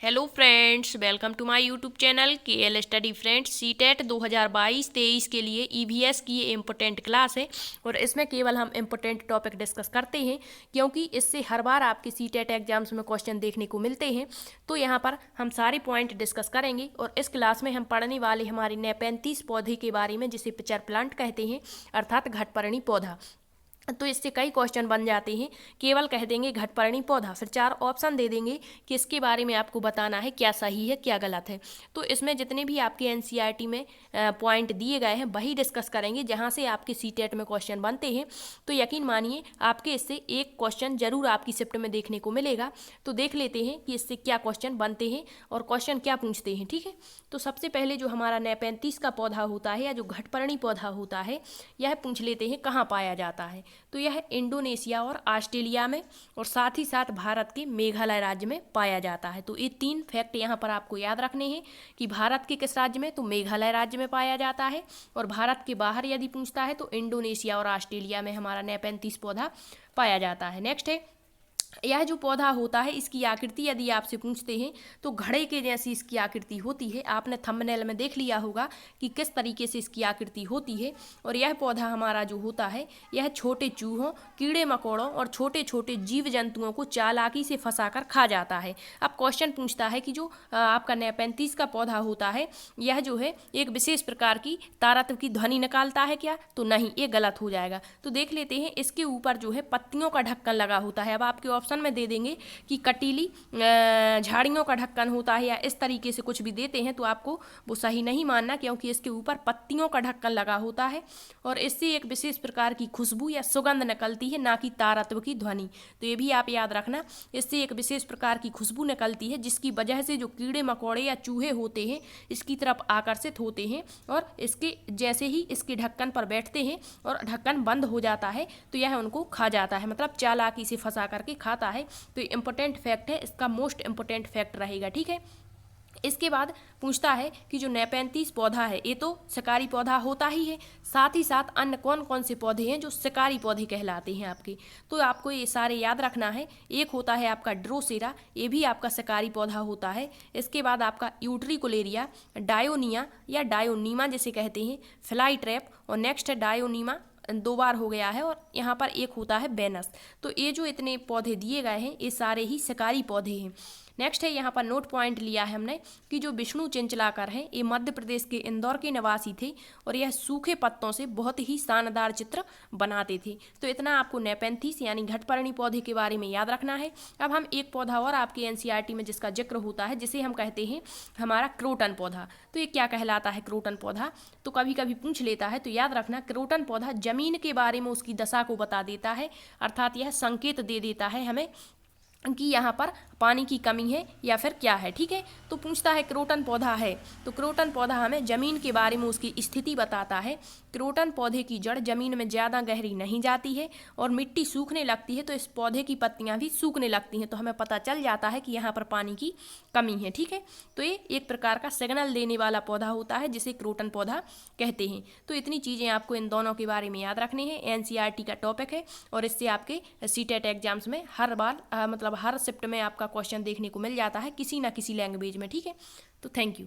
Hello friends, welcome to my YouTube channel KL study friends. CTET 2022-23 के लिए EVS की ये इम्पोर्टेंट क्लास है और इसमें केवल हम इम्पोर्टेंट टॉपिक डिस्कस करते हैं, क्योंकि इससे हर बार आपके सीटेट एग्जाम्स में क्वेश्चन देखने को मिलते हैं। तो यहाँ पर हम सारे पॉइंट डिस्कस करेंगे और इस क्लास में हम पढ़ने वाले हमारे नेपेंथीस पौधे के बारे में, जिसे पिचर प्लांट कहते हैं, अर्थात घटपर्णी पौधा। तो इससे कई क्वेश्चन बन जाते हैं। केवल कह देंगे घटपर्णी पौधा, फिर 4 ऑप्शन दे देंगे कि इसके बारे में आपको बताना है क्या सही है क्या गलत है। तो इसमें जितने भी आपके NCERT में पॉइंट दिए गए हैं वही डिस्कस करेंगे, जहां से आपके सीटेट में क्वेश्चन बनते हैं। तो यकीन मानिए आपके इससे एक क्वेश्चन जरूर आपकी शिफ्ट में देखने को मिलेगा। तो देख लेते हैं कि इससे क्या क्वेश्चन बनते हैं और क्वेश्चन क्या पूछते हैं। ठीक है, तो सबसे पहले जो हमारा नेपेंथीस का पौधा होता है या जो घटपर्णी पौधा होता है, यह पूछ लेते हैं कहाँ पाया जाता है। तो यह इंडोनेशिया और ऑस्ट्रेलिया में और साथ ही साथ भारत के मेघालय राज्य में पाया जाता है। तो ये 3 फैक्ट यहाँ पर आपको याद रखने हैं कि भारत के किस राज्य में, तो मेघालय राज्य में पाया जाता है, और भारत के बाहर यदि पूछता है तो इंडोनेशिया और ऑस्ट्रेलिया में हमारा नेपेंथीस पौधा पाया जाता है। नेक्स्ट है, यह जो पौधा होता है इसकी आकृति यदि आपसे पूछते हैं तो घड़े के जैसी इसकी आकृति होती है। आपने थंबनेल में देख लिया होगा कि किस तरीके से इसकी आकृति होती है। और यह पौधा हमारा जो होता है यह छोटे चूहों, कीड़े मकोड़ों और छोटे छोटे जीव जंतुओं को चालाकी से फंसाकर खा जाता है। अब क्वेश्चन पूछता है कि जो आपका नेपेंथीस का पौधा होता है यह जो है एक विशेष प्रकार की तारत्व की ध्वनि निकालता है क्या, तो नहीं, ये गलत हो जाएगा। तो देख लेते हैं, इसके ऊपर जो है पत्तियों का ढक्कन लगा होता है। अब आपके ऑप्शन में दे देंगे कि कटीली झाड़ियों का ढक्कन होता है या इस तरीके से कुछ भी देते हैं, तो आपको वो सही नहीं मानना, क्योंकि इसके ऊपर पत्तियों का ढक्कन लगा होता है और इससे एक विशेष प्रकार की खुशबू या सुगंध निकलती है, ना कि तारत्व की ध्वनि। तो ये भी आप याद रखना, इससे एक विशेष प्रकार की खुशबू निकलती है जिसकी वजह से जो कीड़े मकोड़े या चूहे होते हैं इसकी तरफ आकर्षित होते हैं और इसके जैसे ही इसके ढक्कन पर बैठते हैं और ढक्कन बंद हो जाता है तो यह उनको खा जाता है, मतलब चालाकी से फंसा करके खाता है। तो इम्पोर्टेंट फैक्ट है, इसका मोस्ट इम्पोर्टेंट फैक्ट रहेगा। ठीक है, इसके बाद पूछता है कि जो नेपेंथीस पौधा है ये तो शिकारी पौधा होता ही है, साथ ही साथ अन्य कौन कौन से पौधे हैं जो शिकारी पौधे कहलाते हैं आपके। तो आपको ये सारे याद रखना है। एक होता है आपका ड्रोसेरा, ये भी आपका शिकारी पौधा होता है। इसके बाद आपका यूट्रिकुलेरिया, डायोनिया या डायोनीमा जिसे कहते हैं, फ्लाई ट्रैप, और नेक्स्ट है डायोनीमा, 2 बार हो गया है, और यहाँ पर एक होता है बेनस। तो ये जो इतने पौधे दिए गए हैं ये सारे ही शिकारी पौधे हैं। नेक्स्ट है, यहाँ पर नोट पॉइंट लिया है हमने कि जो विष्णु चिंचलाकर हैं ये मध्य प्रदेश के इंदौर के निवासी थे और यह सूखे पत्तों से बहुत ही शानदार चित्र बनाते थे। तो इतना आपको नेपेंथीस यानी घटपर्णी पौधे के बारे में याद रखना है। अब हम एक पौधा और आपके NCERT में जिसका जिक्र होता है, जिसे हम कहते हैं हमारा क्रोटन पौधा। तो ये क्या कहलाता है क्रोटन पौधा, तो कभी कभी पूछ लेता है। तो याद रखना, क्रोटन पौधा जमीन के बारे में उसकी दशा को बता देता है, अर्थात यह संकेत दे देता है हमें कि यहाँ पर पानी की कमी है या फिर क्या है। ठीक है, तो पूछता है क्रोटन पौधा है, तो क्रोटन पौधा हमें जमीन के बारे में उसकी स्थिति बताता है। क्रोटन पौधे की जड़ जमीन में ज़्यादा गहरी नहीं जाती है और मिट्टी सूखने लगती है तो इस पौधे की पत्तियां भी सूखने लगती हैं, तो हमें पता चल जाता है कि यहाँ पर पानी की कमी है। ठीक है, तो ये एक प्रकार का सिग्नल देने वाला पौधा होता है जिसे क्रोटन पौधा कहते हैं। तो इतनी चीज़ें आपको इन दोनों के बारे में याद रखने हैं। NCERT का टॉपिक है और इससे आपके सीटेट एग्जाम्स में हर बार मतलब हर शिफ्ट में आपका क्वेश्चन देखने को मिल जाता है किसी ना किसी लैंग्वेज में। ठीक है, तो थैंक यू।